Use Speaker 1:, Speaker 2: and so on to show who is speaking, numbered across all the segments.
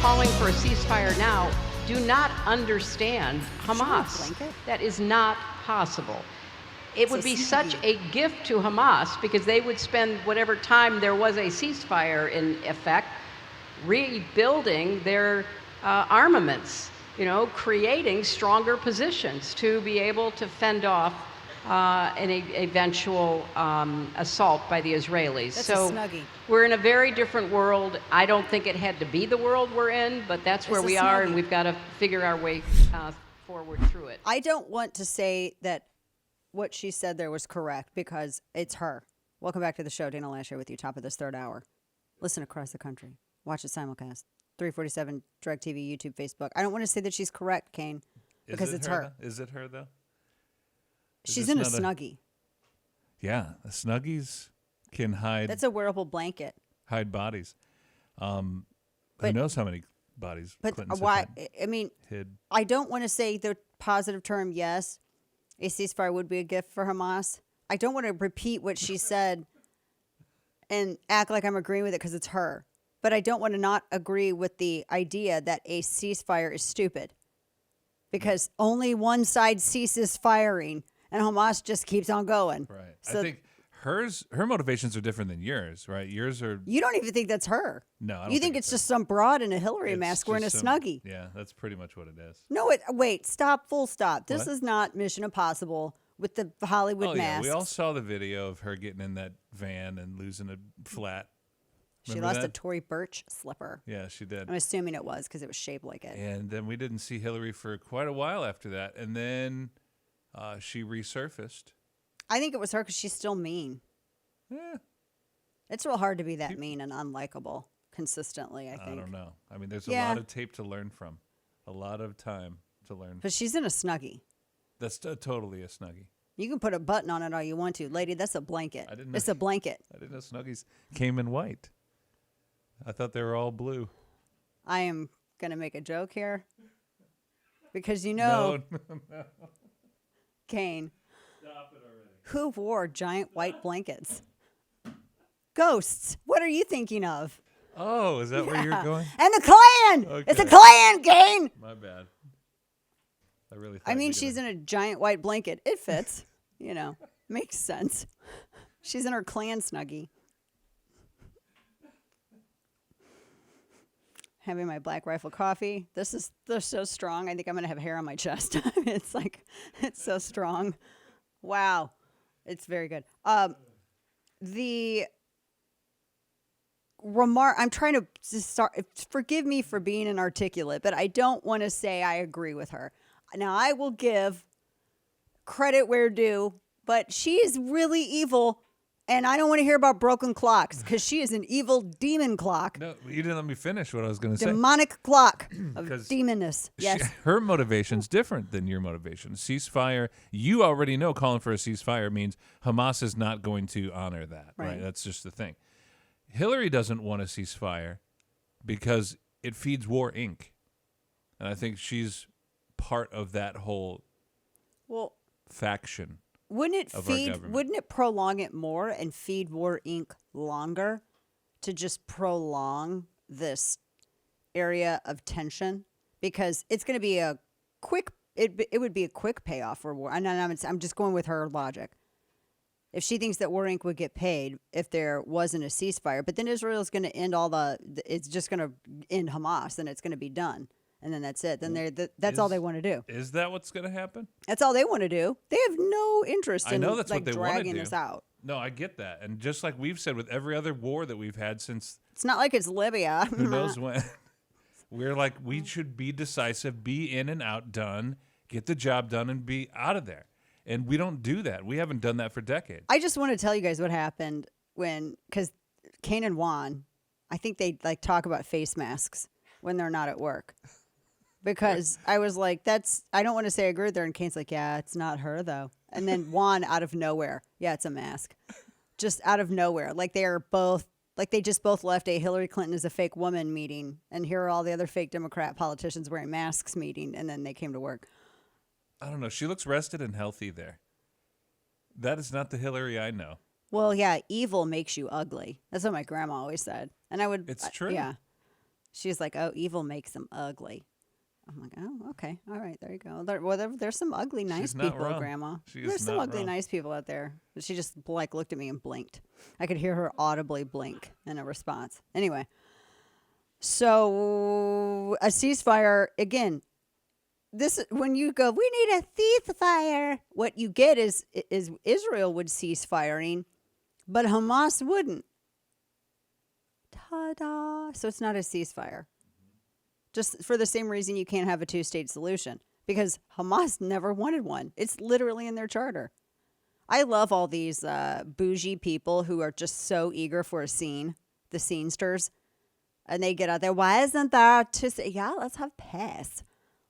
Speaker 1: calling for a ceasefire now do not understand Hamas. That is not possible. It would be such a gift to Hamas because they would spend whatever time there was a ceasefire in effect rebuilding their armaments, creating stronger positions to be able to fend off an eventual assault by the Israelis.
Speaker 2: That's
Speaker 1: so
Speaker 2: a snuggie.
Speaker 1: We're in a very different world. I don't think it had to be the world we're in, but that's where we are, and we've got to figure our way forward through it.
Speaker 2: I don't want to say that what she said there was correct because it's her. Welcome back to the show. Dana Loesch here with you, top of this third hour. Listen across the country. Watch it simulcast. 347, Direct TV, YouTube, Facebook. I don't want to say that she's correct, Kane, because it's her.
Speaker 3: Is it her, though?
Speaker 2: She's in a snuggie.
Speaker 3: Yeah, the snuggies can hide.
Speaker 2: That's a wearable blanket.
Speaker 3: Hide bodies. Who knows how many bodies Clinton's
Speaker 2: why?
Speaker 3: hid.
Speaker 2: I don't want to say the positive term. Yes, a ceasefire would be a gift for Hamas. I don't want to repeat what she said and act like I'm agreeing with it because it's her. But I don't want to not agree with the idea that a ceasefire is stupid because only one side ceases firing. And Hamas just keeps on going.
Speaker 3: Right.
Speaker 2: So
Speaker 3: I think her motivations are different than yours, right? Yours are...
Speaker 2: You don't even think that's her.
Speaker 3: No, I don't
Speaker 2: You think it's just some broad in a Hillary mask wearing a snuggie.
Speaker 3: Yeah, that's pretty much what it is.
Speaker 2: No, wait, stop, full stop. This is not Mission Impossible with the Hollywood masks.
Speaker 3: Yeah, we all saw the video of her getting in that van and losing a flat.
Speaker 2: She lost a Tory Burch slipper.
Speaker 3: Yeah, she did.
Speaker 2: I'm assuming it was because it was shaped like it.
Speaker 3: And then we didn't see Hillary for quite a while after that. And then... she resurfaced.
Speaker 2: I think it was her because she's still mean.
Speaker 3: Yeah.
Speaker 2: It's real hard to be that mean and unlikable consistently, I think.
Speaker 3: I don't know. I mean, there's a lot of tape to learn from. A lot of time to learn.
Speaker 2: But she's in a snuggie.
Speaker 3: That's totally a snuggie.
Speaker 2: You can put a button on it all you want to. Lady, that's a blanket. It's a blanket.
Speaker 3: I didn't know snuggies came in white. I thought they were all blue.
Speaker 2: I am going to make a joke here. Because no. Kane,
Speaker 3: stop it already.
Speaker 2: Who wore giant white blankets? Ghosts. What are you thinking of?
Speaker 3: Oh, is that where you're going?
Speaker 2: And the Klan.
Speaker 3: Okay.
Speaker 2: It's a Klan, Kane.
Speaker 3: My bad. I really.
Speaker 2: I mean, she's in a giant white blanket. It fits. Makes sense. She's in her Klan snuggie. Having my Black Rifle coffee. They're so strong. I think I'm going to have hair on my chest. It's so strong. Wow. It's very good. The remark, I'm trying to start, forgive me for being inarticulate, but I don't want to say I agree with her. Now, I will give credit where due, but she is really evil. And I don't want to hear about broken clocks because she is an evil demon clock.
Speaker 3: No, you didn't let me finish what I was going to say.
Speaker 2: Demonic clock of demonness. Yes.
Speaker 3: Her motivation's different than your motivation. Ceasefire, you already know calling for a ceasefire means Hamas is not going to honor that. Right? That's just the thing. Hillary doesn't want a ceasefire because it feeds War Inc. And I think she's part of that whole faction.
Speaker 2: Wouldn't it prolong it more and feed War Inc. longer to just prolong this area of tension? Because it's going to be a quick, it would be a quick payoff for war. I'm just going with her logic. If she thinks that War Inc. would get paid if there wasn't a ceasefire, but then Israel's going to end it's just going to end Hamas and it's going to be done. And then that's it. Then that's all they want to do.
Speaker 3: Is that what's going to happen?
Speaker 2: That's all they want to do. They have no interest in
Speaker 3: what they
Speaker 2: dragging this out.
Speaker 3: No, I get that. And just like we've said with every other war that we've had since...
Speaker 2: It's not like it's Libya.
Speaker 3: Who knows when. We're like, we should be decisive, be in and out, done, get the job done, and be out of there. And we don't do that. We haven't done that for decades.
Speaker 2: I just want to tell you guys what happened because Kane and Juan, I think they talk about face masks when they're not at work. Because I was like, I don't want to say I agree with her. And Kane's like, yeah, it's not her, though. And then Juan, out of nowhere, yeah, it's a mask. Just out of nowhere. Like they just both left a Hillary Clinton is a fake woman meeting. And here are all the other fake Democrat politicians wearing masks meeting. And then they came to work.
Speaker 3: I don't know. She looks rested and healthy there. That is not the Hillary I know.
Speaker 2: Well, yeah, evil makes you ugly. That's what my grandma always said. And I would.
Speaker 3: It's true.
Speaker 2: Yeah. She's like, oh, evil makes them ugly. I'm like, oh, okay. All right, there you go. There's some ugly, nice people,
Speaker 3: wrong.
Speaker 2: Grandma.
Speaker 3: She is
Speaker 2: There's some
Speaker 3: not
Speaker 2: ugly,
Speaker 3: wrong.
Speaker 2: nice people out there. But she just like looked at me and blinked. I could hear her audibly blink in a response. Anyway, so a ceasefire, again, this when you go, we need a ceasefire, what you get is Israel would cease firing, but Hamas wouldn't. Ta-da! So it's not a ceasefire. Just for the same reason you can't have a two-state solution, because Hamas never wanted one. It's literally in their charter. I love all these bougie people who are just so eager for a scene, the scenesters, and they get out there. Why isn't there to say, yeah, let's have peace.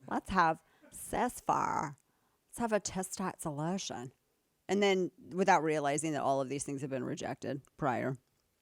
Speaker 2: Let's have ceasefire. Let's have a two-state solution. And then without realizing that all of these things have been rejected prior.